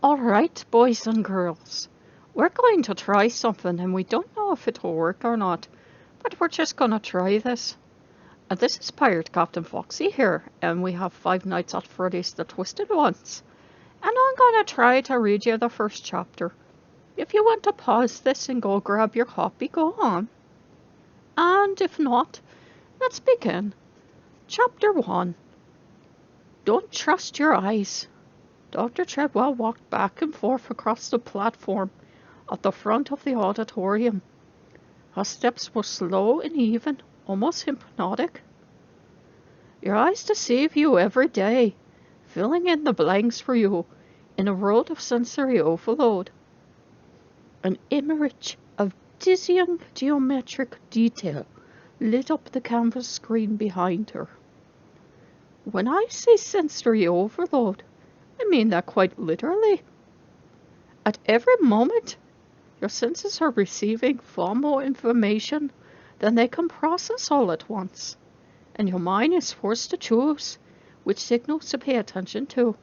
Alright, boys and girls, we're going to try something and we don't know if it'll work or not, but we're just gonna try this. And this is Pirate Captain Foxy here, and we have Five Nights at Freddy's The Twisted Ones. And I'm gonna try to read you the first chapter. If you want to pause this and go grab your copy, go on. And if not, let's begin. Chapter 1. Don't trust your eyes. Dr. Treadwell walked back and forth across the platform at the front of the auditorium. Her steps were slow and even, almost hypnotic. Your eyes deceive you every day, filling in the blanks for you in a world of sensory overload. An image of dizzying geometric detail lit up the canvas screen behind her. When I say sensory overload, I mean that quite literally. At every moment, your senses are receiving far more information than they can process all at once, and your mind is forced to choose which signals to pay attention to.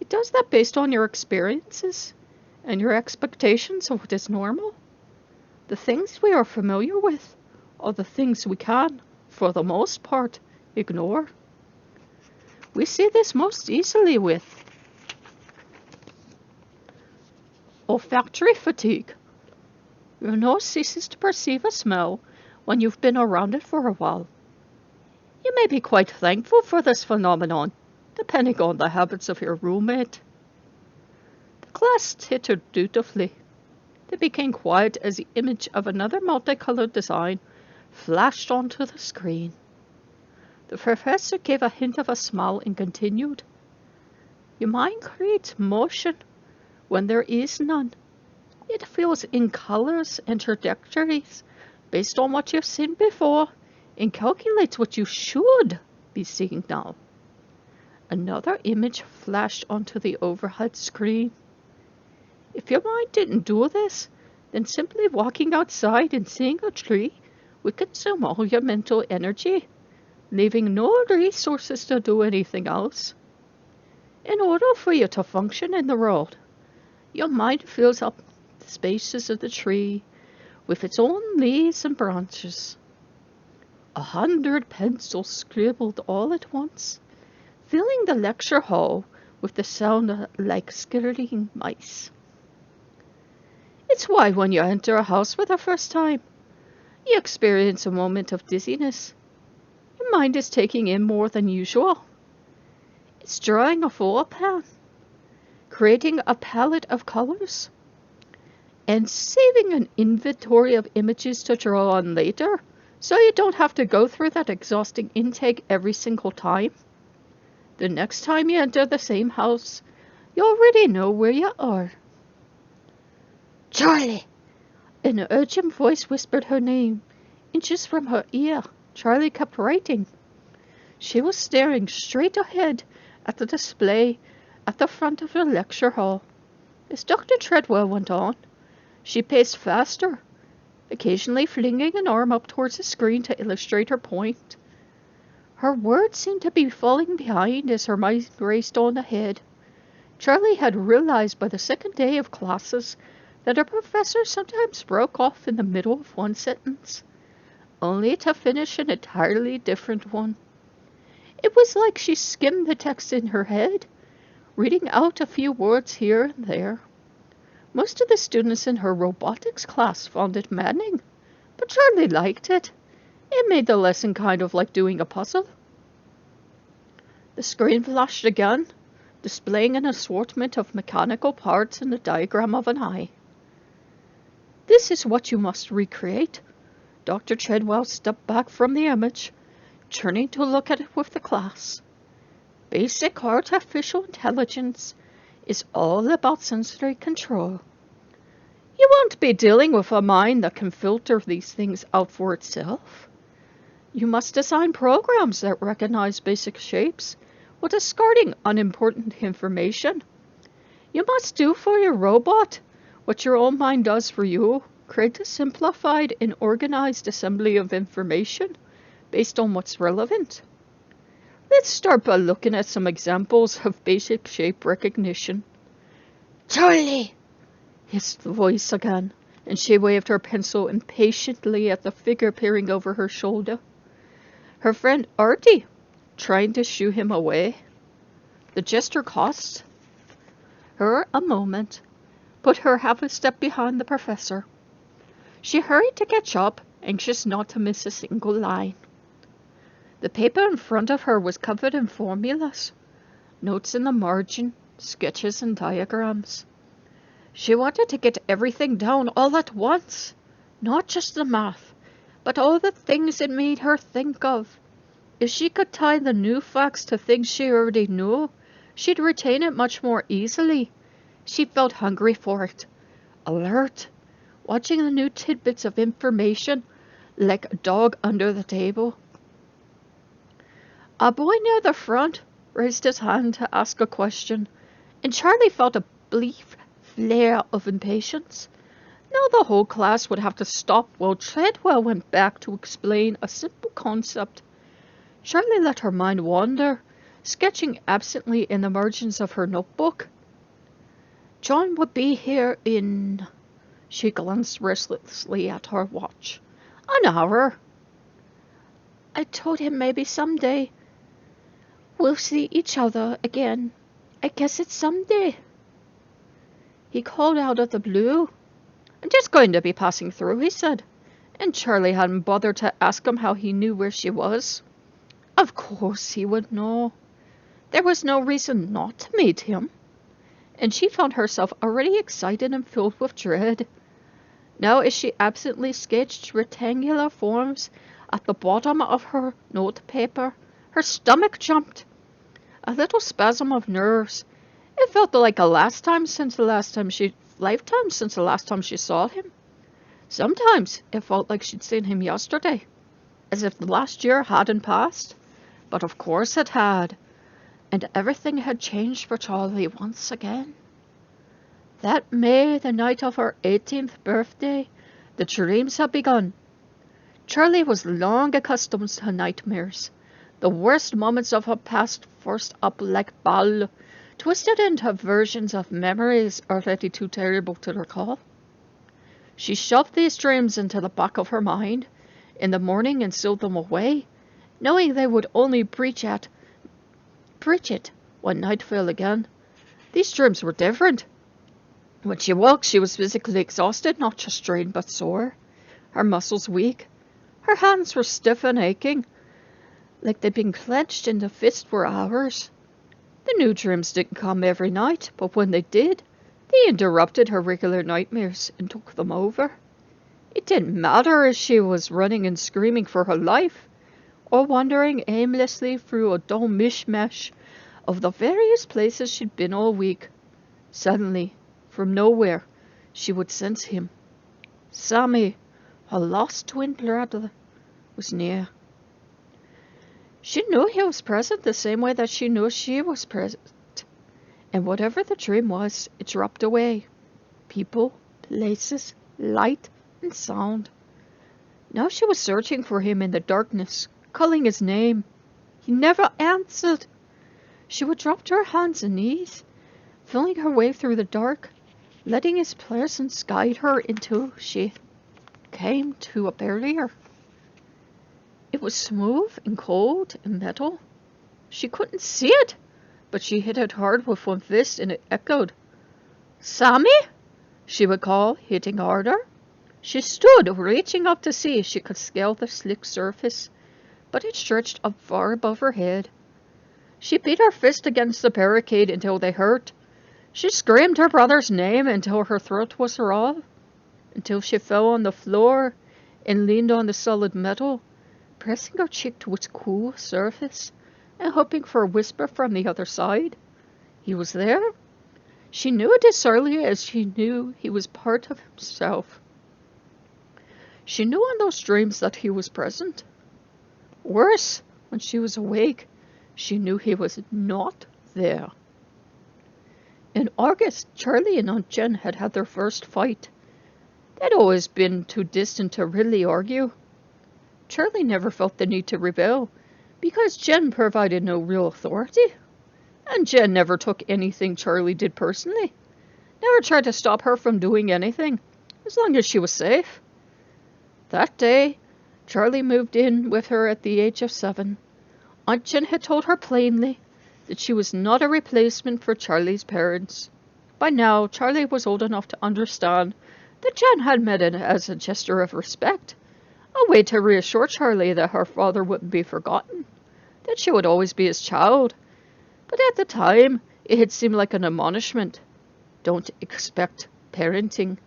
It does that based on your experiences and your expectations of what is normal. The things we are familiar with are the things we can, for the most part, ignore. We see this most easily with olfactory fatigue. Your nose ceases to perceive a smell when you've been around it for a while. You may be quite thankful for this phenomenon, depending on the habits of your roommate. The class tittered dutifully. They became quiet as the image of another multicolored design flashed onto the screen. The professor gave a hint of a smile and continued. Your mind creates motion when there is none. It fills in colors and trajectories based on what you've seen before and calculates what you should be seeing now. Another image flashed onto the overhead screen. If your mind didn't do this, then simply walking outside and seeing a tree would consume all your mental energy, leaving no resources to do anything else. In order for you to function in the world, your mind fills up the spaces of the tree with its own leaves and branches. 100 pencils scribbled all at once, filling the lecture hall with the sound like skirting mice. It's why when you enter a house for the first time, you experience a moment of dizziness. Your mind is taking in more than usual. It's drawing a full pan, creating a palette of colors, and saving an inventory of images to draw on later, so you don't have to go through that exhausting intake every single time. The next time you enter the same house, you already know where you are. Charlie! An urgent voice whispered her name. Inches from her ear, Charlie kept writing. She was staring straight ahead at the display at the front of the lecture hall. As Dr. Treadwell went on, she paced faster, occasionally flinging an arm up towards the screen to illustrate her point. Her words seemed to be falling behind as her mind raced on ahead. Charlie had realized by the second day of classes that her professor sometimes broke off in the middle of one sentence, only to finish an entirely different one. It was like she skimmed the text in her head, reading out a few words here and there. Most of the students in her robotics class found it maddening, but Charlie liked it. It made the lesson kind of like doing a puzzle. The screen flashed again, displaying an assortment of mechanical parts and the diagram of an eye. This is what you must recreate. Dr. Treadwell stepped back from the image, turning to look at it with the class. Basic artificial intelligence is all about sensory control. You won't be dealing with a mind that can filter these things out for itself. You must design programs that recognize basic shapes while discarding unimportant information. You must do for your robot what your own mind does for you. Create a simplified and organized assembly of information based on what's relevant. Let's start by looking at some examples of basic shape recognition. Charlie! Hissed the voice again, and she waved her pencil impatiently at the figure peering over her shoulder. Her friend Arty, trying to shoo him away. The gesture cost her a moment, put her half a step behind the professor. She hurried to catch up, anxious not to miss a single line. The paper in front of her was covered in formulas, notes in the margin, sketches and diagrams. She wanted to get everything down all at once, not just the math, but all the things it made her think of. If she could tie the new facts to things she already knew, she'd retain it much more easily. She felt hungry for it, alert, watching the new tidbits of information like a dog under the table. A boy near the front raised his hand to ask a question, and Charlie felt a brief flare of impatience. Now the whole class would have to stop while Treadwell went back to explain a simple concept. Charlie let her mind wander, sketching absently in the margins of her notebook. John would be here in... She glanced restlessly at her watch. An hour. I told him maybe someday we'll see each other again. I guess it's someday. He called out of the blue. I'm just going to be passing through, he said, and Charlie hadn't bothered to ask him how he knew where she was. Of course he would know. There was no reason not to meet him, and she found herself already excited and filled with dread. Now as she absently sketched rectangular forms at the bottom of her notepaper, her stomach jumped. A little spasm of nerves. It felt like a lifetime since the last time she saw him. Sometimes it felt like she'd seen him yesterday, as if the last year hadn't passed. But of course it had, and everything had changed for Charlie once again. That May, the night of her 18th birthday, the dreams had begun. Charlie was long accustomed to nightmares. The worst moments of her past forced up like ball, twisted into versions of memories already too terrible to recall. She shoved these dreams into the back of her mind in the morning and sealed them away, knowing they would only breach it when night fell again. These dreams were different. When she woke, she was physically exhausted, not just drained but sore. Her muscles weak. Her hands were stiff and aching, like they'd been clenched into fists for hours. The new dreams didn't come every night, but when they did, they interrupted her regular nightmares and took them over. It didn't matter if she was running and screaming for her life, or wandering aimlessly through a dull mishmash of the various places she'd been all week. Suddenly, from nowhere, she would sense him. Sammy, her lost twin brother, was near. She knew he was present the same way that she knew she was present. And whatever the dream was, it dropped away. People, places, light, and sound. Now she was searching for him in the darkness, calling his name. He never answered. She would drop to her hands and knees, feeling her way through the dark, letting his presence guide her until she came to a barrier. It was smooth and cold and metal. She couldn't see it, but she hit it hard with one fist and it echoed. Sammy? She would call, hitting harder. She stood, reaching up to see if she could scale the slick surface, but it stretched up far above her head. She beat her fist against the barricade until they hurt. She screamed her brother's name until her throat was raw, until she fell on the floor and leaned on the solid metal, pressing her cheek to its cool surface and hoping for a whisper from the other side. He was there. She knew it as early as she knew he was part of himself. She knew in those dreams that he was present. Worse, when she was awake, she knew he was not there. In August, Charlie and Aunt Jen had had their first fight. They'd always been too distant to really argue. Charlie never felt the need to rebel, because Jen provided no real authority, and Jen never took anything Charlie did personally. never tried to stop her from doing anything, as long as she was safe. That day, Charlie moved in with her at the age of 7. Aunt Jen had told her plainly that she was not a replacement for Charlie's parents. By now, Charlie was old enough to understand that Jen had meant it as a gesture of respect, a way to reassure Charlie that her father wouldn't be forgotten, that she would always be his child. But at the time, it had seemed like an admonishment. Don't expect parenting.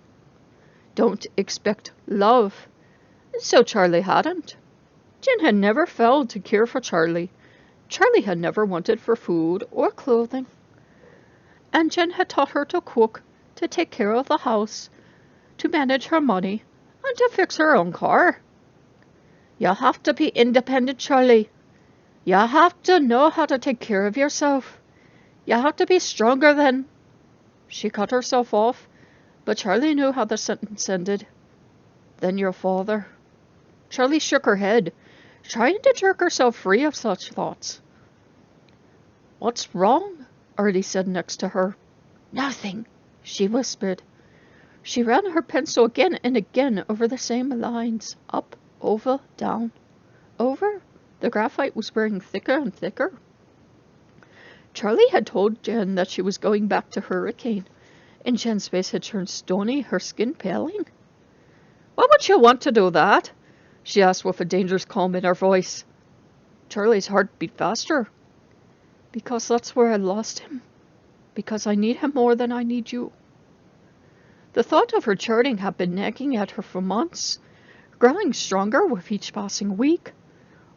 Don't expect love. And so Charlie hadn't. Jen had never failed to care for Charlie. Charlie had never wanted for food or clothing. And Jen had taught her to cook, to take care of the house, to manage her money, and to fix her own car. You have to be independent, Charlie. You have to know how to take care of yourself. You have to be stronger than... She cut herself off, but Charlie knew how the sentence ended. Than your father. Charlie shook her head, trying to jerk herself free of such thoughts. What's wrong? Arty said next to her. Nothing, she whispered. She ran her pencil again and again over the same lines. Up, over, down, over. The graphite was wearing thicker and thicker. Charlie had told Jen that she was going back to Hurricane, and Jen's face had turned stony, her skin paling. Why would you want to do that? She asked with a dangerous calm in her voice. Charlie's heart beat faster. Because that's where I lost him. Because I need him more than I need you. The thought of returning had been nagging at her for months, growing stronger with each passing week.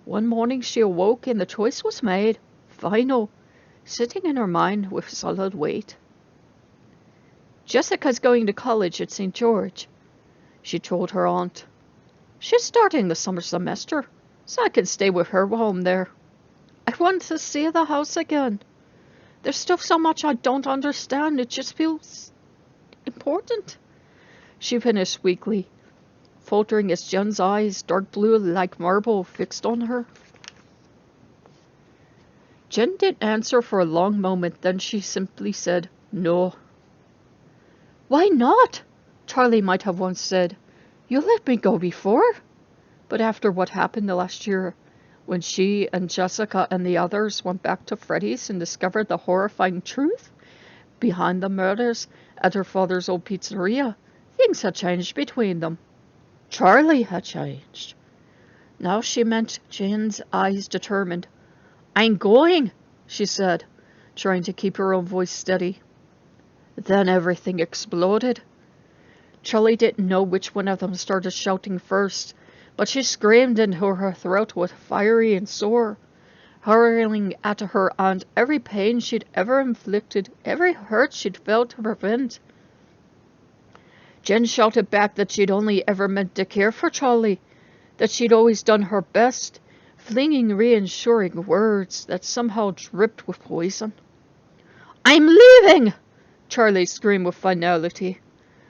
One morning she awoke and the choice was made, final, sitting in her mind with solid weight. Jessica's going to college at St. George, she told her aunt. She's starting the summer semester, so I can stay with her while I'm there. I want to see the house again. There's still so much I don't understand. It just feels important. She finished weakly, faltering as Jen's eyes, dark blue like marble, fixed on her. Jen didn't answer for a long moment, then she simply said, no. Why not? Charlie might have once said. You let me go before. But after what happened the last year, when she and Jessica and the others went back to Freddy's and discovered the horrifying truth behind the murders at her father's old pizzeria, things had changed between them. Charlie had changed. Now she meant Jen's eyes determined. I'm going, she said, trying to keep her own voice steady. Then everything exploded. Charlie didn't know which one of them started shouting first, but she screamed until her throat was fiery and sore, hurling at her aunt every pain she'd ever inflicted, every hurt she'd failed to prevent. Jen shouted back that she'd only ever meant to care for Charlie, that she'd always done her best, flinging reassuring words that somehow dripped with poison. I'm leaving! Charlie screamed with finality.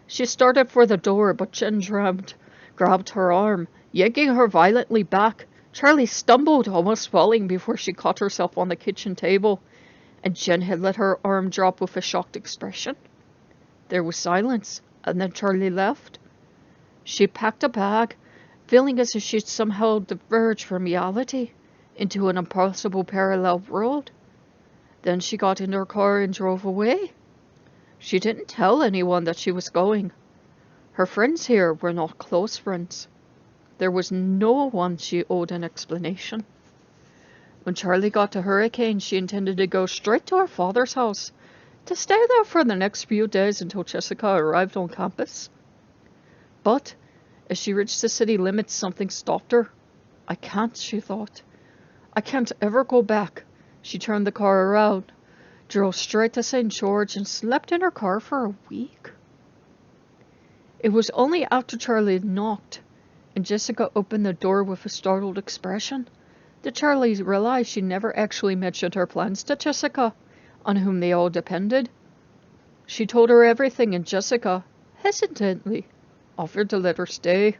She started for the door, but Jen grabbed her arm, yanking her violently back. Charlie stumbled, almost falling before she caught herself on the kitchen table, and Jen had let her arm drop with a shocked expression. There was silence, and then Charlie left. She packed a bag, feeling as if she'd somehow diverged from reality into an impossible parallel world. Then she got in her car and drove away. She didn't tell anyone that she was going. Her friends here were not close friends. There was no one she owed an explanation. When Charlie got to Hurricane, she intended to go straight to her father's house, to stay there for the next few days until Jessica arrived on campus. But as she reached the city limits, something stopped her. I can't, she thought. I can't ever go back. She turned the car around, drove straight to St. George, and slept in her car for a week. It was only after Charlie had knocked, and Jessica opened the door with a startled expression, that Charlie realized she never actually mentioned her plans to Jessica, on whom they all depended. She told her everything, and Jessica, hesitantly, offered to let her stay.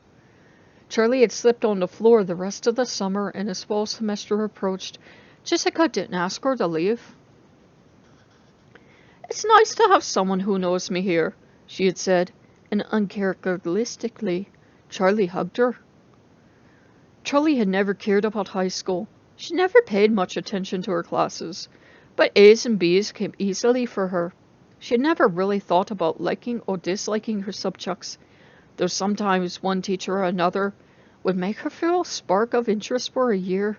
Charlie had slept on the floor the rest of the summer, and as fall semester approached, Jessica didn't ask her to leave. It's nice to have someone who knows me here, she had said, and uncharacteristically, Charlie hugged her. Charlie had never cared about high school. She never paid much attention to her classes, but A's and B's came easily for her. She had never really thought about liking or disliking her subjects, though sometimes one teacher or another would make her feel a spark of interest for a year.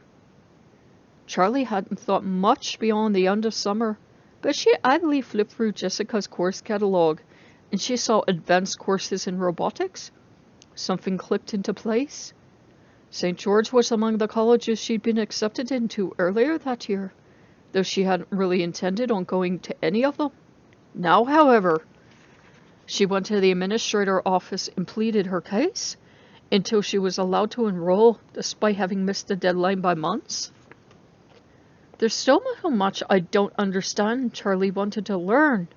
Charlie hadn't thought much beyond the end of summer, but she idly flipped through Jessica's course catalogue, and she saw advanced courses in robotics. Something clicked into place. St. George was among the colleges she'd been accepted into earlier that year, though she hadn't really intended on going to any of them. Now, however, she went to the administrator's office and pleaded her case until she was allowed to enroll, despite having missed the deadline by months. There's so much I don't understand, Charlie wanted to learn,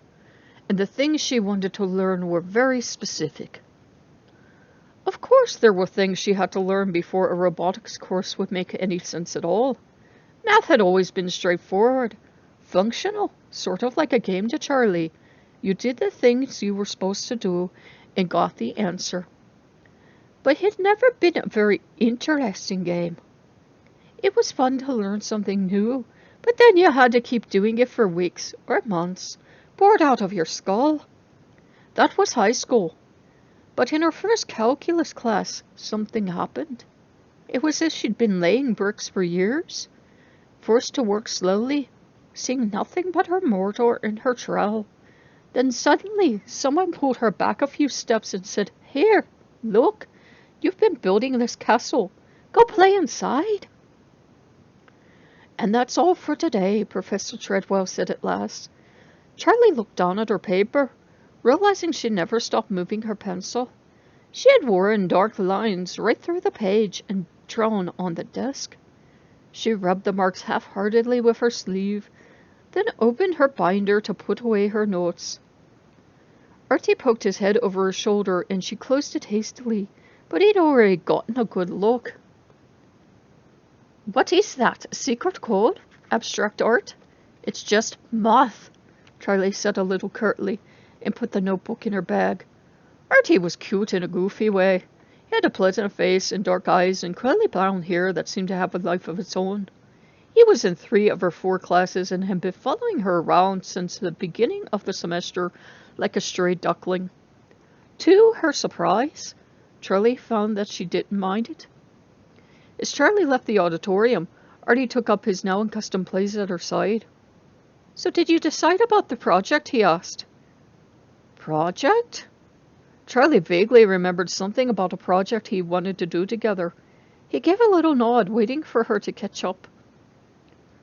and the things she wanted to learn were very specific. Of course there were things she had to learn before a robotics course would make any sense at all. Math had always been straightforward, functional, sort of like a game to Charlie. You did the things you were supposed to do and got the answer. But it had never been a very interesting game. It was fun to learn something new, but then you had to keep doing it for weeks or months, bored out of your skull. That was high school. But in her first calculus class, something happened. It was as she'd been laying bricks for years, forced to work slowly, seeing nothing but her mortar and her trowel. Then suddenly, someone pulled her back a few steps and said, "Here, look, you've been building this castle. Go play inside." "And that's all for today," Professor Treadwell said at last. Charlie looked down at her paper, realizing she never stopped moving her pencil. She had worn dark lines right through the page and drawn on the desk. She rubbed the marks half-heartedly with her sleeve, then opened her binder to put away her notes. Arty poked his head over her shoulder, and she closed it hastily, but he'd already gotten a good look. "What is that, a secret code? Abstract art?" "It's just math," Charlie said a little curtly, and put the notebook in her bag. Arty was cute in a goofy way. He had a pleasant face and dark eyes and curly brown hair that seemed to have a life of its own. He was in 3 of her 4 classes and had been following her around since the beginning of the semester like a stray duckling. To her surprise, Charlie found that she didn't mind it. As Charlie left the auditorium, Arty took up his now accustomed place at her side. "So did you decide about the project?" he asked. "Project?" Charlie vaguely remembered something about a project he wanted to do together. He gave a little nod, waiting for her to catch up.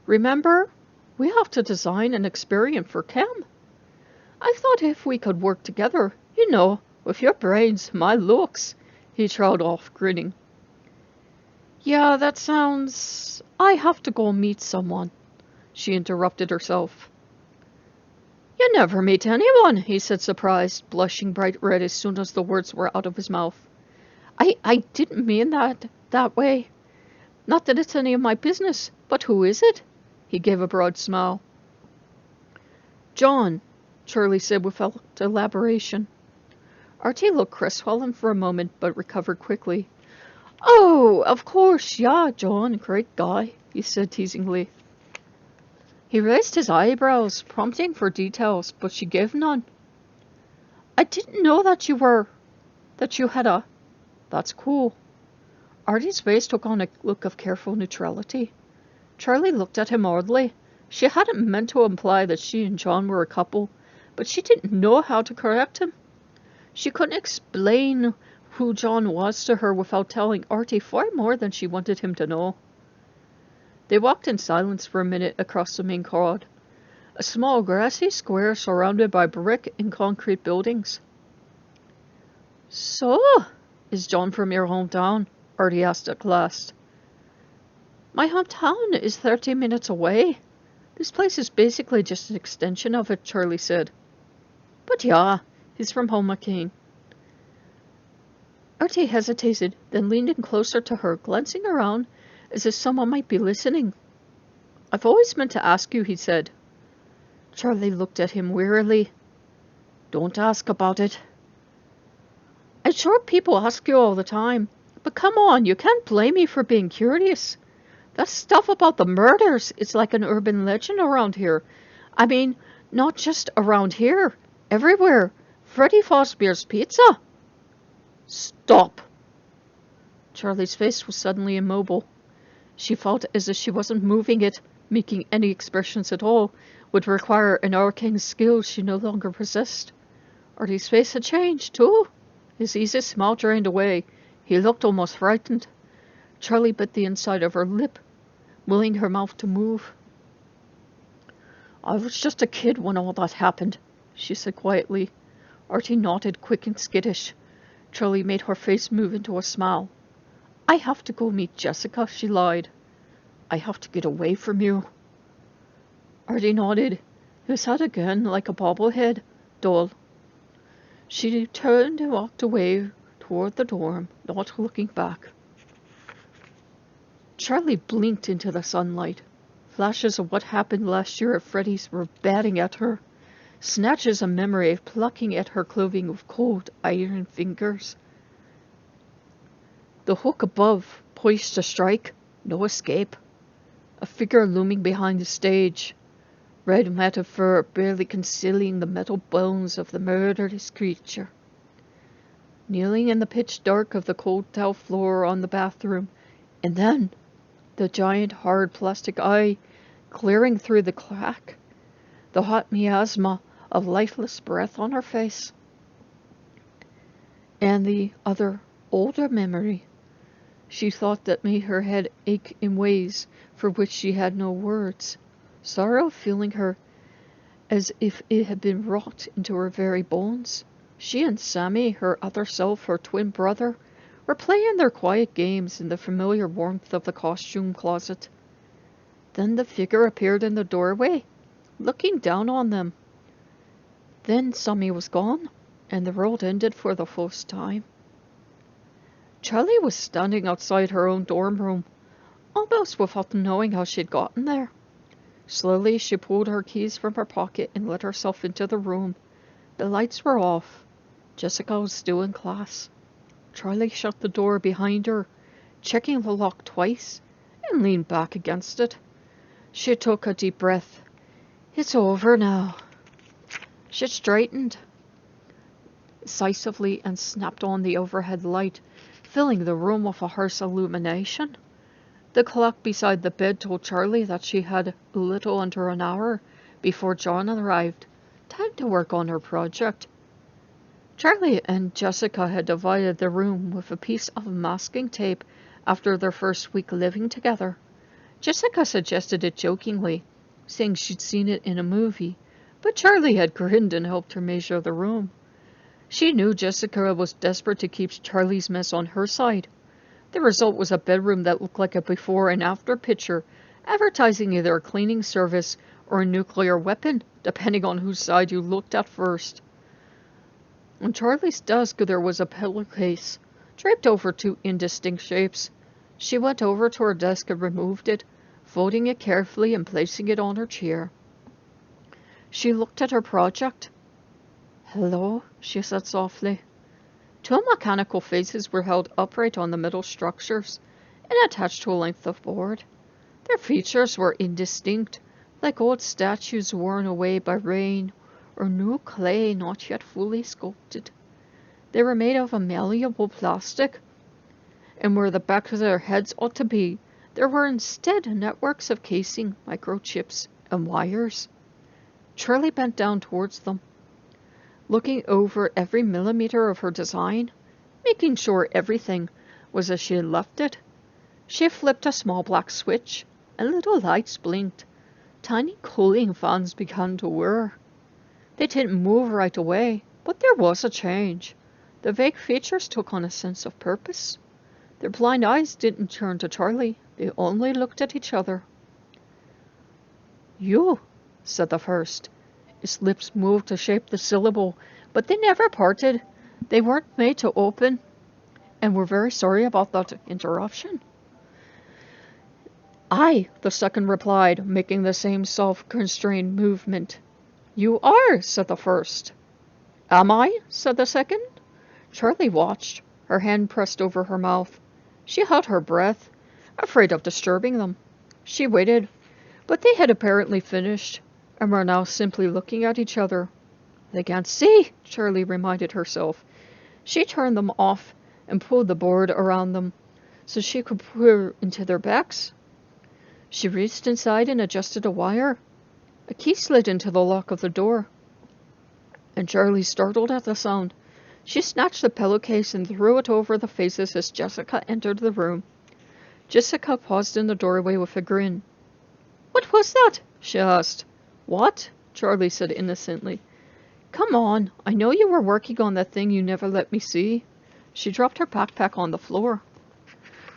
"Remember, we have to design an experiment for Chem. I thought if we could work together, with your brains, my looks," he trailed off, grinning. "Yeah, that sounds... I have to go meet someone," she interrupted herself. "You never meet anyone," he said, surprised, blushing bright red as soon as the words were out of his mouth. I didn't mean that way. Not that it's any of my business, but who is it?" He gave a broad smile. "John," Charlie said without elaboration. Arty looked crestfallen for a moment, but recovered quickly. "Oh, of course, yeah, John, great guy," he said teasingly. He raised his eyebrows, prompting for details, but she gave none. "I didn't know that you had a... That's cool." Arty's face took on a look of careful neutrality. Charlie looked at him oddly. She hadn't meant to imply that she and John were a couple, but she didn't know how to correct him. She couldn't explain who John was to her without telling Arty far more than she wanted him to know. They walked in silence for a minute across the main quad, a small grassy square surrounded by brick and concrete buildings. "So, is John from your hometown?" Arty asked at last. "My hometown is 30 minutes away. This place is basically just an extension of it," Charlie said. "But yeah, he's from home again." Arty hesitated, then leaned in closer to her, glancing around as if someone might be listening. "I've always meant to ask you," he said. Charlie looked at him wearily. Don't ask about it. I'm sure people ask you all the time, but come on, you can't blame me for being curious. That stuff about the murders is like an urban legend around here. I mean, not just around here, everywhere. Freddy Fazbear's Pizza. Stop. Charlie's face was suddenly immobile. She felt as if she wasn't moving it, making any expressions at all, would require an arcane skill she no longer possessed. Arty's face had changed, too. His easy smile drained away. He looked almost frightened. Charlie bit the inside of her lip, willing her mouth to move. I was just a kid when all that happened, she said quietly. Arty nodded, quick and skittish. Charlie made her face move into a smile. I have to go meet Jessica, she lied. I have to get away from you. Arty nodded, his head again like a bobblehead, dull. She turned and walked away toward the dorm, not looking back. Charlie blinked into the sunlight. Flashes of what happened last year at Freddy's were batting at her. Snatches of memory plucking at her clothing with cold, iron fingers. The hook above, poised to strike, no escape. A figure looming behind the stage. Red mat of fur barely concealing the metal bones of the murderous creature. Kneeling in the pitch dark of the cold tile floor on the bathroom, and then the giant hard plastic eye glaring through the crack, the hot miasma of lifeless breath on her face. And the other, older memory, she thought that made her head ache in ways for which she had no words. Sorrow filling her as if it had been wrought into her very bones. She and Sammy, her other self, her twin brother, were playing their quiet games in the familiar warmth of the costume closet. Then the figure appeared in the doorway, looking down on them. Then Sammy was gone, and the world ended for the first time. Charlie was standing outside her own dorm room, almost without knowing how she'd gotten there. Slowly, she pulled her keys from her pocket and let herself into the room. The lights were off. Jessica was still in class. Charlie shut the door behind her, checking the lock twice, and leaned back against it. She took a deep breath. It's over now. She straightened decisively and snapped on the overhead light, filling the room with a harsh illumination. The clock beside the bed told Charlie that she had a little under an hour before John arrived. Time to work on her project. Charlie and Jessica had divided the room with a piece of masking tape after their first week living together. Jessica suggested it jokingly, saying she'd seen it in a movie, but Charlie had grinned and helped her measure the room. She knew Jessica was desperate to keep Charlie's mess on her side. The result was a bedroom that looked like a before and after picture, advertising either a cleaning service or a nuclear weapon, depending on whose side you looked at first. On Charlie's desk there was a pillowcase, draped over two indistinct shapes. She went over to her desk and removed it, folding it carefully and placing it on her chair. She looked at her project. Hello, she said softly. Two mechanical faces were held upright on the middle structures and attached to a length of board. Their features were indistinct, like old statues worn away by rain or new clay not yet fully sculpted. They were made of a malleable plastic, and where the back of their heads ought to be, there were instead networks of casing, microchips, and wires. Charlie bent down towards them, looking over every millimeter of her design, making sure everything was as she had left it. She flipped a small black switch, and little lights blinked. Tiny cooling fans began to whir. They didn't move right away, but there was a change. The vague features took on a sense of purpose. Their blind eyes didn't turn to Charlie. They only looked at each other. You, said the first. His lips moved to shape the syllable, but they never parted. They weren't made to open, and we're very sorry about that interruption. I, the second replied, making the same self-constrained movement. You are, said the first. Am I? Said the second. Charlie watched, her hand pressed over her mouth. She held her breath, afraid of disturbing them. She waited, but they had apparently finished, and were now simply looking at each other. They can't see, Charlie reminded herself. She turned them off and pulled the board around them so she could peer into their backs. She reached inside and adjusted a wire. A key slid into the lock of the door, and Charlie startled at the sound. She snatched the pillowcase and threw it over the faces as Jessica entered the room. Jessica paused in the doorway with a grin. What was that? She asked. What? Charlie said innocently. Come on, I know you were working on that thing you never let me see. She dropped her backpack on the floor,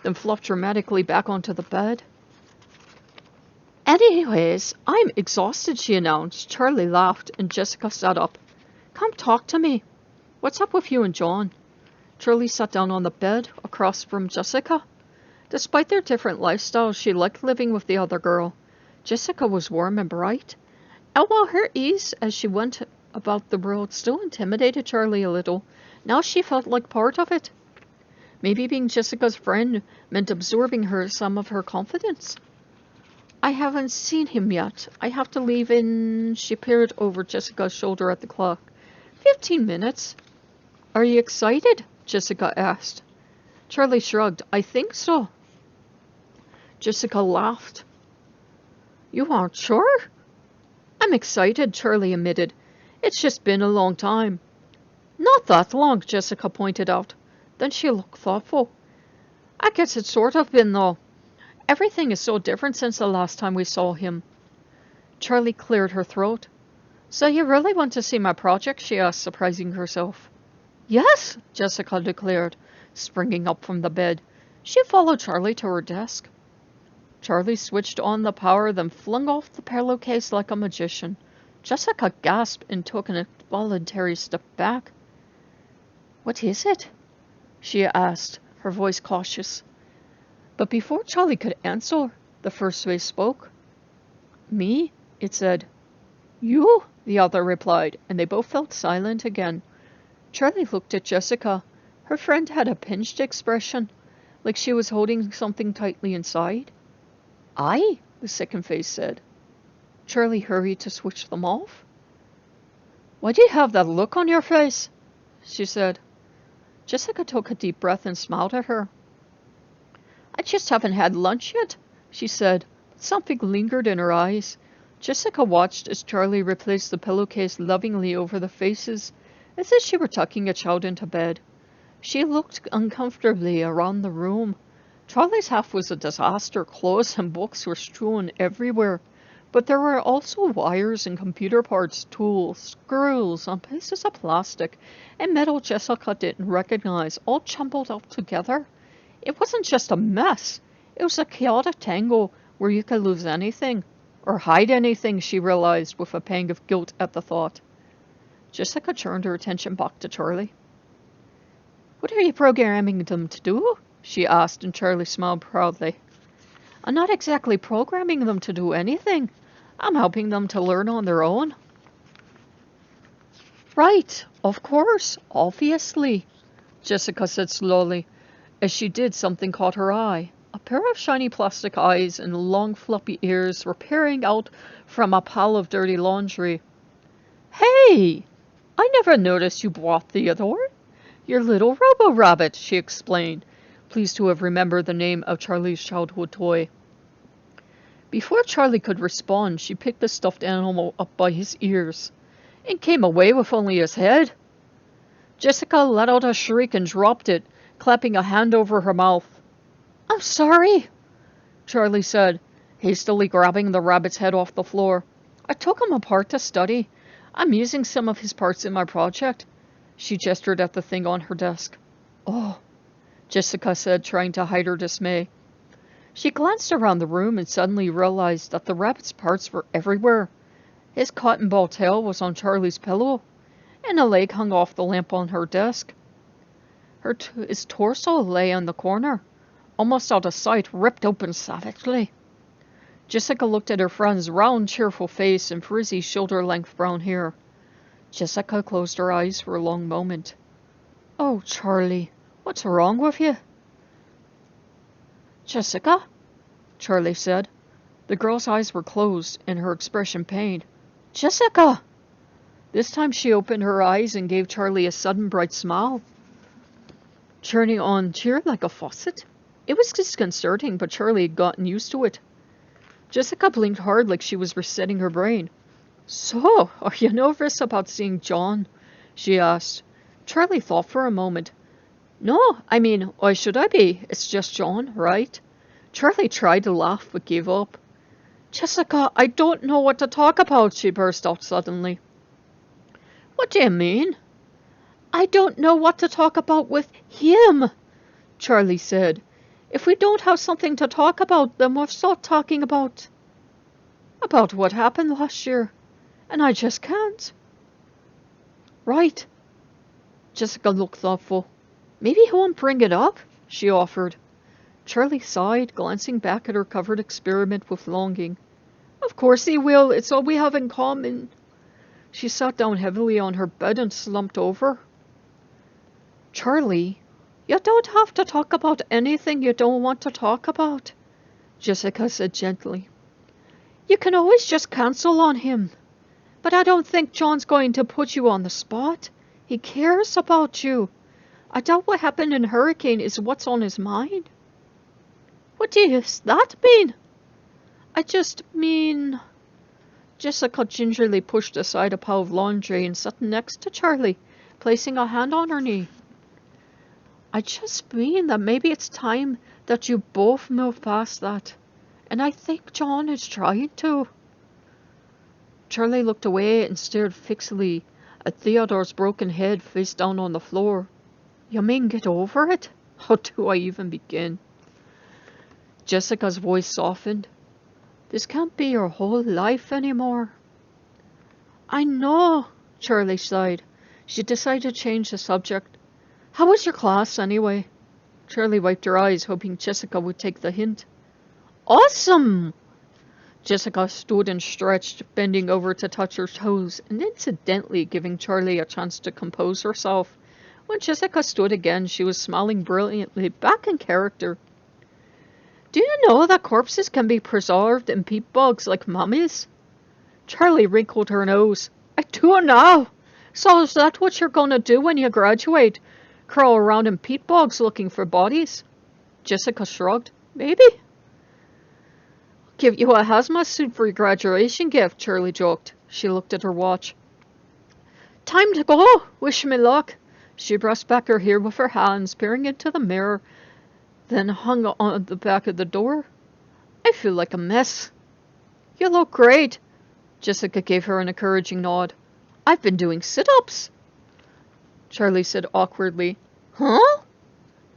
then flopped dramatically back onto the bed. Anyways, I'm exhausted, she announced. Charlie laughed, and Jessica sat up. Come talk to me. What's up with you and John? Charlie sat down on the bed across from Jessica. Despite their different lifestyles, she liked living with the other girl. Jessica was warm and bright, and while her ease as she went about the world still intimidated Charlie a little, now she felt like part of it. Maybe being Jessica's friend meant absorbing some of her confidence. I haven't seen him yet. I have to leave in... She peered over Jessica's shoulder at the clock. 15 minutes. Are you excited? Jessica asked. Charlie shrugged. I think so. Jessica laughed. You aren't sure? I'm excited, Charlie admitted. It's just been a long time. Not that long, Jessica pointed out. Then she looked thoughtful. I guess it's sort of been, though. Everything is so different since the last time we saw him. Charlie cleared her throat. So you really want to see my project? She asked, surprising herself. Yes, Jessica declared, springing up from the bed. She followed Charlie to her desk. Charlie switched on the power, then flung off the pillowcase like a magician. Jessica gasped and took an involuntary step back. What is it? She asked, her voice cautious. But before Charlie could answer, the first face spoke. Me? It said. You? The other replied, and they both felt silent again. Charlie looked at Jessica. Her friend had a pinched expression, like she was holding something tightly inside. I? The second face said. Charlie hurried to switch them off. Why do you have that look on your face? She said. Jessica took a deep breath and smiled at her. I just haven't had lunch yet, she said. Something lingered in her eyes. Jessica watched as Charlie replaced the pillowcase lovingly over the faces, as if she were tucking a child into bed. She looked uncomfortably around the room. Charlie's half was a disaster. Clothes and books were strewn everywhere, but there were also wires and computer parts, tools, screws, and pieces of plastic, and metal Jessica didn't recognize, all jumbled up together. It wasn't just a mess. It was a chaotic tangle where you could lose anything, or hide anything, she realized with a pang of guilt at the thought. Jessica turned her attention back to Charlie. What are you programming them to do? She asked, and Charlie smiled proudly. I'm not exactly programming them to do anything. I'm helping them to learn on their own. Right, of course, obviously, Jessica said slowly. As she did, something caught her eye. A pair of shiny plastic eyes and long floppy ears were peering out from a pile of dirty laundry. Hey! I never noticed you brought Theodore. Your little Robo-Rabbit, she explained, pleased to have remembered the name of Charlie's childhood toy. Before Charlie could respond, she picked the stuffed animal up by his ears and came away with only his head. Jessica let out a shriek and dropped it, clapping a hand over her mouth. I'm sorry, Charlie said, hastily grabbing the rabbit's head off the floor. I took him apart to study. I'm using some of his parts in my project. She gestured at the thing on her desk. Oh, Jessica said, trying to hide her dismay. She glanced around the room and suddenly realized that the rabbit's parts were everywhere. His cotton ball tail was on Charlie's pillow, and a leg hung off the lamp on her desk. His torso lay on the corner, almost out of sight, ripped open savagely. Jessica looked at her friend's round, cheerful face and frizzy, shoulder-length brown hair. Jessica closed her eyes for a long moment. "Oh, Charlie, what's wrong with you?" "Jessica?" Charlie said. The girl's eyes were closed and her expression pained. "Jessica!" This time she opened her eyes and gave Charlie a sudden bright smile, turning on tear like a faucet. It was disconcerting, but Charlie had gotten used to it. Jessica blinked hard like she was resetting her brain. "So, are you nervous about seeing John?" she asked. Charlie thought for a moment. "No, I mean, why should I be? It's just John, right?" Charlie tried to laugh but gave up. "Jessica, I don't know what to talk about," she burst out suddenly. "What do you mean?" "I don't know what to talk about with him," Charlie said. "If we don't have something to talk about, then we'll start talking about what happened last year. And I just can't." "Right." Jessica looked thoughtful. "Maybe he won't bring it up," she offered. Charlie sighed, glancing back at her covered experiment with longing. "Of course he will. It's all we have in common." She sat down heavily on her bed and slumped over. "Charlie, you don't have to talk about anything you don't want to talk about," Jessica said gently. "You can always just cancel on him. But I don't think John's going to put you on the spot. He cares about you. I doubt what happened in Hurricane is what's on his mind." "What does that mean?" "I just mean..." Jessica gingerly pushed aside a pile of laundry and sat next to Charlie, placing a hand on her knee. "I just mean that maybe it's time that you both move past that. And I think John is trying to." Charlie looked away and stared fixedly at Theodore's broken head face down on the floor. "You mean get over it? How do I even begin?" Jessica's voice softened. "This can't be your whole life anymore." "I know," Charlie sighed. She decided to change the subject. "How was your class, anyway?" Charlie wiped her eyes, hoping Jessica would take the hint. "Awesome!" Jessica stood and stretched, bending over to touch her toes, and incidentally giving Charlie a chance to compose herself. When Jessica stood again, she was smiling brilliantly, back in character. "Do you know that corpses can be preserved in peat bogs like mummies?" Charlie wrinkled her nose. "I do now. So is that what you're going to do when you graduate? Crawl around in peat bogs looking for bodies?" Jessica shrugged. "Maybe." "Give you a hazmat suit for your graduation gift," Charlie joked. She looked at her watch. "Time to go. Wish me luck." She brushed back her hair with her hands, peering into the mirror, then hung on the back of the door. "I feel like a mess." "You look great." Jessica gave her an encouraging nod. "I've been doing sit-ups." Charlie said awkwardly, "Huh?"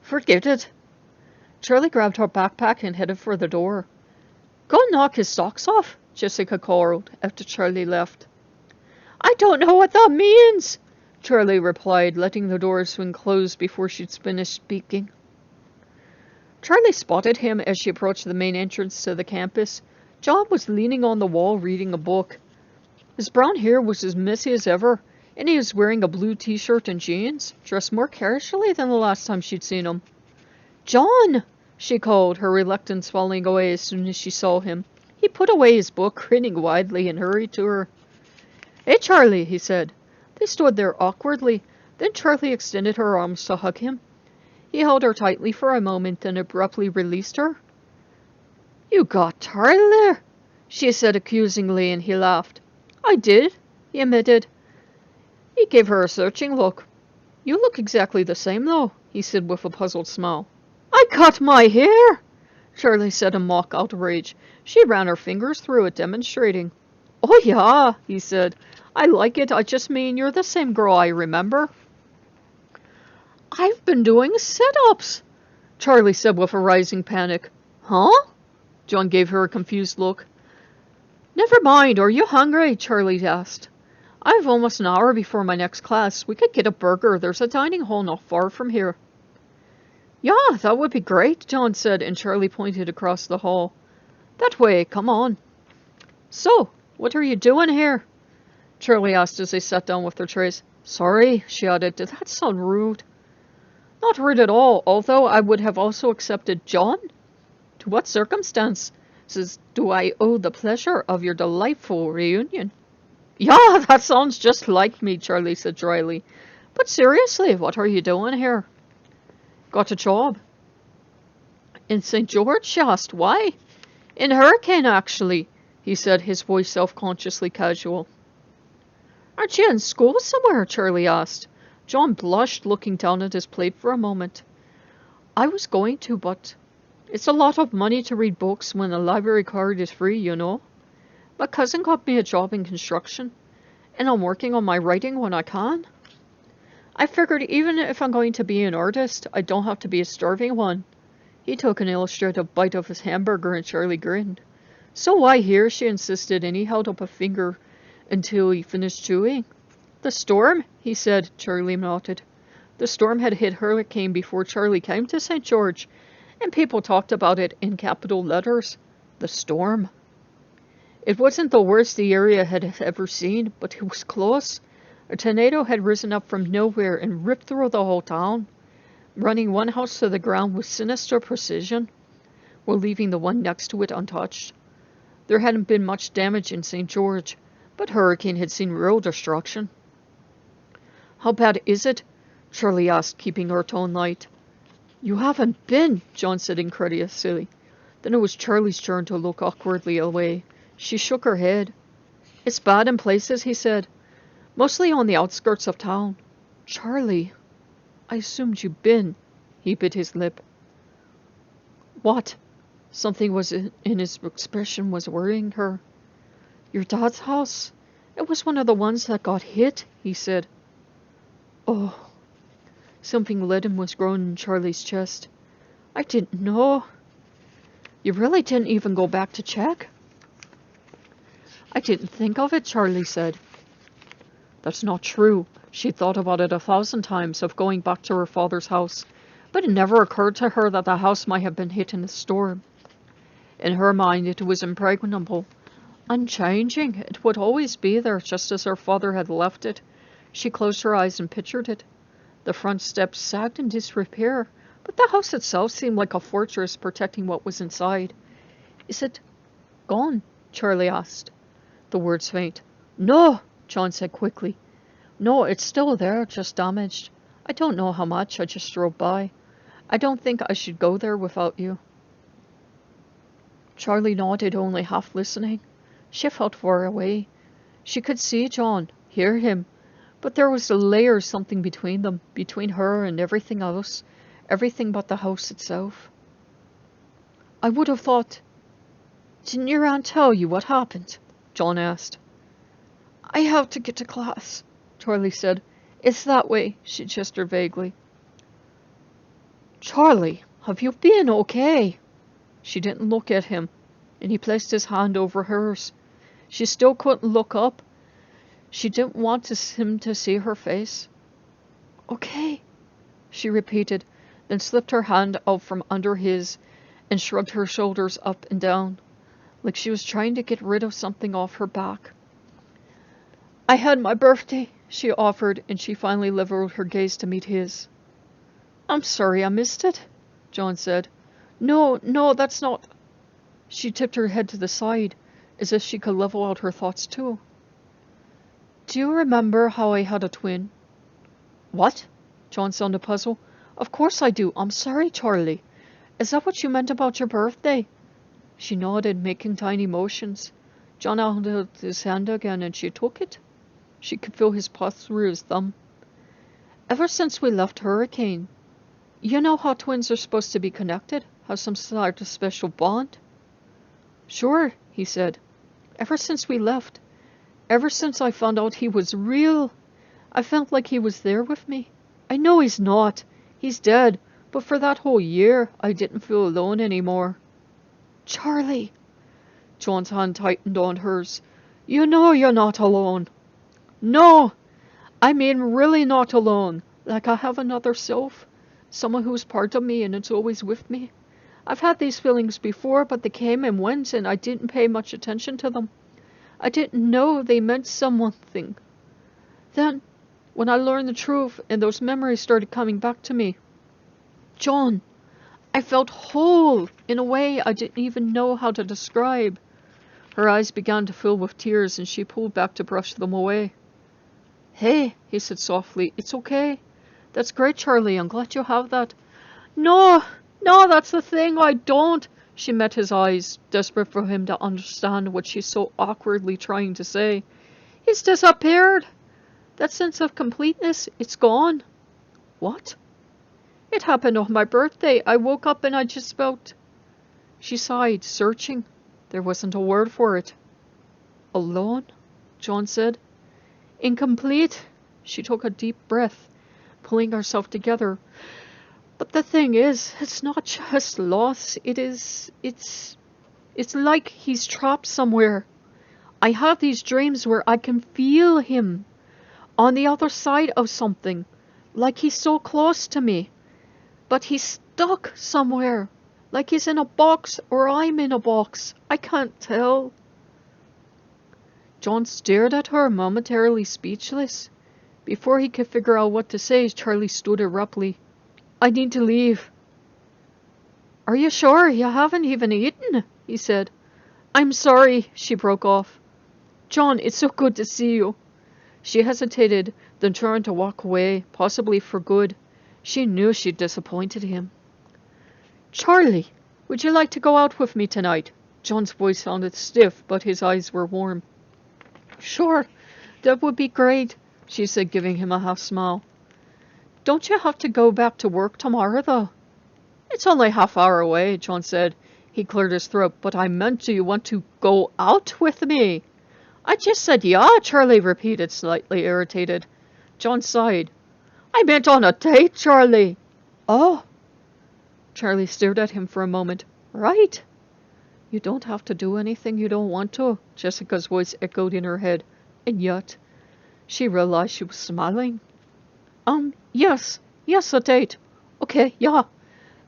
"Forget it." Charlie grabbed her backpack and headed for the door. "Go knock his socks off," Jessica called after Charlie left. "I don't know what that means," Charlie replied, letting the door swing closed before she'd finished speaking. Charlie spotted him as she approached the main entrance to the campus. John was leaning on the wall reading a book. His brown hair was as messy as ever, and he was wearing a blue t-shirt and jeans, dressed more casually than the last time she'd seen him. "John!" she called, her reluctance falling away as soon as she saw him. He put away his book, grinning widely, and hurried to her. "Hey, Charlie," he said. They stood there awkwardly. Then Charlie extended her arms to hug him. He held her tightly for a moment, then abruptly released her. "You got tired there," she said accusingly, and he laughed. "I did," he admitted. He gave her a searching look. "You look exactly the same, though," he said with a puzzled smile. "I cut my hair," Charlie said in mock outrage. She ran her fingers through it, demonstrating. "Oh, yeah," he said. "I like it. I just mean you're the same girl I remember." "I've been doing sit-ups," Charlie said with a rising panic. "Huh?" John gave her a confused look. "Never mind. Are you hungry?" Charlie asked. "I have almost an hour before my next class. We could get a burger. There's a dining hall not far from here." "Yeah, that would be great," John said, and Charlie pointed across the hall. That way, come on. So, what are you doing here? Charlie asked as they sat down with their trays. Sorry, she added, did that sound rude? Not rude at all, although I would have also accepted John. To what circumstances do I owe the pleasure of your delightful reunion? Yeah, that sounds just like me, Charlie said dryly. But seriously, what are you doing here? Got a job. In St. George, she asked. Why? In Hurricane, actually, he said, his voice self-consciously casual. Aren't you in school somewhere? Charlie asked. John blushed, looking down at his plate for a moment. I was going to, but it's a lot of money to read books when the library card is free, you know. My cousin got me a job in construction, and I'm working on my writing when I can. I figured even if I'm going to be an artist, I don't have to be a starving one. He took an illustrative bite of his hamburger and Charlie grinned. So why here? She insisted, and he held up a finger until he finished chewing. The storm, he said. Charlie nodded. The storm had hit Hurricane before Charlie came to St. George, and people talked about it in capital letters. The storm. It wasn't the worst the area had ever seen, but it was close. A tornado had risen up from nowhere and ripped through the whole town, running one house to the ground with sinister precision, while leaving the one next to it untouched. There hadn't been much damage in St. George, but Hurricane had seen real destruction. How bad is it? Charlie asked, keeping her tone light. You haven't been, John said incredulously. Then it was Charlie's turn to look awkwardly away. She shook her head. It's bad in places, he said. Mostly on the outskirts of town. Charlie, I assumed you'd been. He bit his lip. What? Something was in his expression was worrying her. Your dad's house? It was one of the ones that got hit, he said. Oh. Something leaden was growing in Charlie's chest. I didn't know. You really didn't even go back to check? I didn't think of it, Charlie said. That's not true. She thought about it 1,000 times of going back to her father's house, but it never occurred to her that the house might have been hit in a storm. In her mind, it was impregnable, unchanging. It would always be there, just as her father had left it. She closed her eyes and pictured it. The front steps sagged in disrepair, but the house itself seemed like a fortress protecting what was inside. Is it gone? Charlie asked. The words faint. No, John said quickly. No, it's still there, just damaged. I don't know how much, I just drove by. I don't think I should go there without you. Charlie nodded, only half listening. She felt far away. She could see John, hear him, but there was a layer of something between them, between her and everything else, everything but the house itself. I would have thought... Didn't your aunt tell you what happened? John asked. I have to get to class, Charlie said. It's that way, she gestured vaguely. Charlie, have you been okay? She didn't look at him, and he placed his hand over hers. She still couldn't look up. She didn't want him to see her face. Okay, she repeated, then slipped her hand out from under his and shrugged her shoulders up and down, like she was trying to get rid of something off her back. I had my birthday, she offered, and she finally leveled her gaze to meet his. I'm sorry I missed it, John said. No, that's not... She tipped her head to the side, as if she could level out her thoughts too. Do you remember how I had a twin? What? John sounded puzzled. Of course I do. I'm sorry, Charlie. Is that what you meant about your birthday? She nodded, making tiny motions. John held out his hand again, and she took it. She could feel his pulse through his thumb. Ever since we left Hurricane, you know how twins are supposed to be connected? Have some sort of special bond? Sure, he said. Ever since we left. Ever since I found out he was real. I felt like he was there with me. I know he's not. He's dead. But for that whole year, I didn't feel alone anymore. Charlie. John's hand tightened on hers. You know you're not alone. No. I mean really not alone. Like I have another self. Someone who's part of me and it's always with me. I've had these feelings before, but they came and went, and I didn't pay much attention to them. I didn't know they meant something. Then, when I learned the truth and those memories started coming back to me, John, I felt whole in a way I didn't even know how to describe. Her eyes began to fill with tears, and she pulled back to brush them away. Hey, he said softly, it's okay. That's great, Charlie. I'm glad you have that. No, that's the thing. I don't. She met his eyes, desperate for him to understand what she's so awkwardly trying to say. He's disappeared. That sense of completeness, it's gone. What? It happened on my birthday. I woke up and I just felt... She sighed, searching. There wasn't a word for it. Alone? John said. Incomplete. She took a deep breath, pulling herself together. But the thing is, it's not just loss. It's like he's trapped somewhere. I have these dreams where I can feel him on the other side of something, like he's so close to me. But he's stuck somewhere, like he's in a box or I'm in a box. I can't tell. John stared at her, momentarily speechless. Before he could figure out what to say, Charlie stood abruptly. I need to leave. Are you sure? You haven't even eaten, he said. I'm sorry, she broke off. John, it's so good to see you. She hesitated, then turned to walk away, possibly for good. She knew she'd disappointed him. Charlie, would you like to go out with me tonight? John's voice sounded stiff, but his eyes were warm. Sure, that would be great, she said, giving him a half smile. Don't you have to go back to work tomorrow, though? It's only half-hour away, John said. He cleared his throat. But I meant, do you want to go out with me? I just said yeah, Charlie repeated, slightly irritated. John sighed. I meant on a date, Charlie. Oh. Charlie stared at him for a moment. Right. You don't have to do anything you don't want to, Jessica's voice echoed in her head. And yet, she realized she was smiling. Yes, a date. Okay, yeah.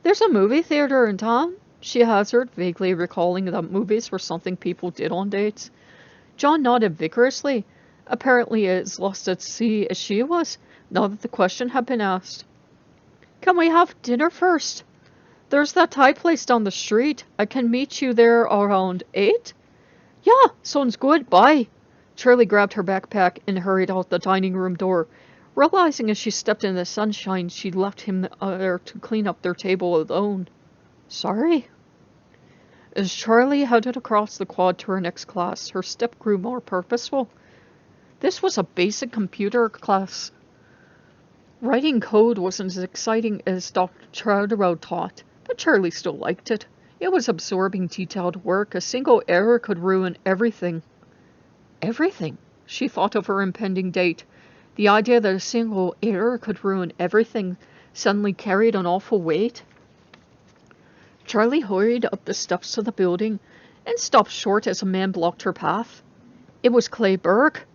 There's a movie theater in town, she hazarded, vaguely recalling that movies were something people did on dates. John nodded vigorously, apparently as lost at sea as she was, now that the question had been asked. Can we have dinner first? There's that Thai place down the street. I can meet you there around 8? Yeah, sounds good. Bye. Charlie grabbed her backpack and hurried out the dining room door. Realizing as she stepped in the sunshine, she'd left him there to clean up their table alone. Sorry. As Charlie headed across the quad to her next class, her step grew more purposeful. This was a basic computer class. Writing code wasn't as exciting as Dr. Chowderrow taught, but Charlie still liked it. It was absorbing, detailed work. A single error could ruin everything. Everything. She thought of her impending date. The idea that a single error could ruin everything suddenly carried an awful weight. Charlie hurried up the steps to the building and stopped short as a man blocked her path. It was Clay Burke.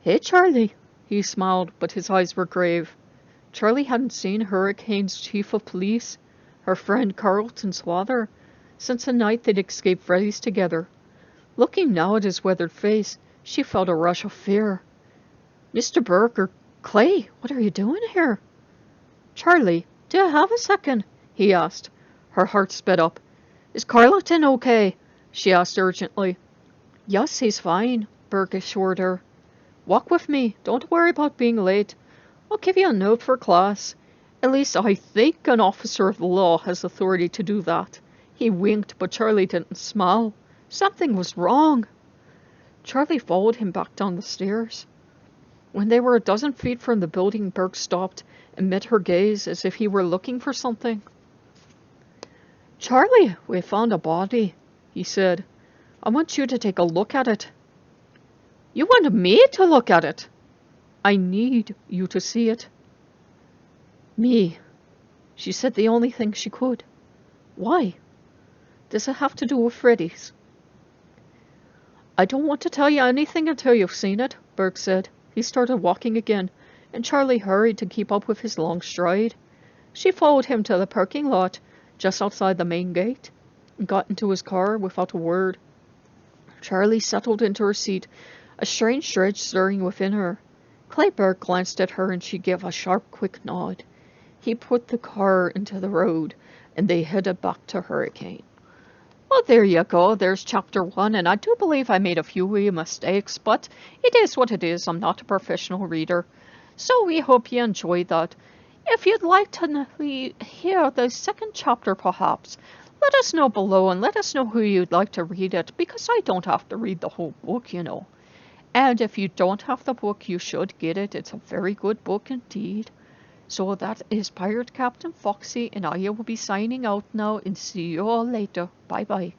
Hey, Charlie. He smiled, but his eyes were grave. Charlie hadn't seen Hurricane's chief of police, her friend Carlton's father, since the night they'd escaped Freddy's together. Looking now at his weathered face, she felt a rush of fear. Mr. Burke or Clay, what are you doing here? Charlie, do you have a second? He asked. Her heart sped up. Is Carlton okay? She asked urgently. Yes, he's fine, Burke assured her. Walk with me. Don't worry about being late. I'll give you a note for class. At least I think an officer of the law has authority to do that. He winked, but Charlie didn't smile. Something was wrong. Charlie followed him back down the stairs. When they were a dozen feet from the building, Burke stopped and met her gaze as if he were looking for something. Charlie, we found a body, he said. I want you to take a look at it. You want me to look at it? I need you to see it. Me. She said the only thing she could. Why? Does it have to do with Freddy's? I don't want to tell you anything until you've seen it, Burke said. He started walking again, and Charlie hurried to keep up with his long stride. She followed him to the parking lot, just outside the main gate, and got into his car without a word. Charlie settled into her seat, a strange dread stirring within her. Clayburgh glanced at her, and she gave a sharp, quick nod. He put the car into the road, and they headed back to Hurricane. Well, there you go. There's chapter 1, and I do believe I made a few wee mistakes, but it is what it is. I'm not a professional reader. So we hope you enjoyed that. If you'd like to hear the second chapter, perhaps, let us know below, and let us know who you'd like to read it, because I don't have to read the whole book, you know. And if you don't have the book, you should get it. It's a very good book indeed. So that is Pirate Captain Foxy, and I will be signing out now, and see you all later. Bye-bye.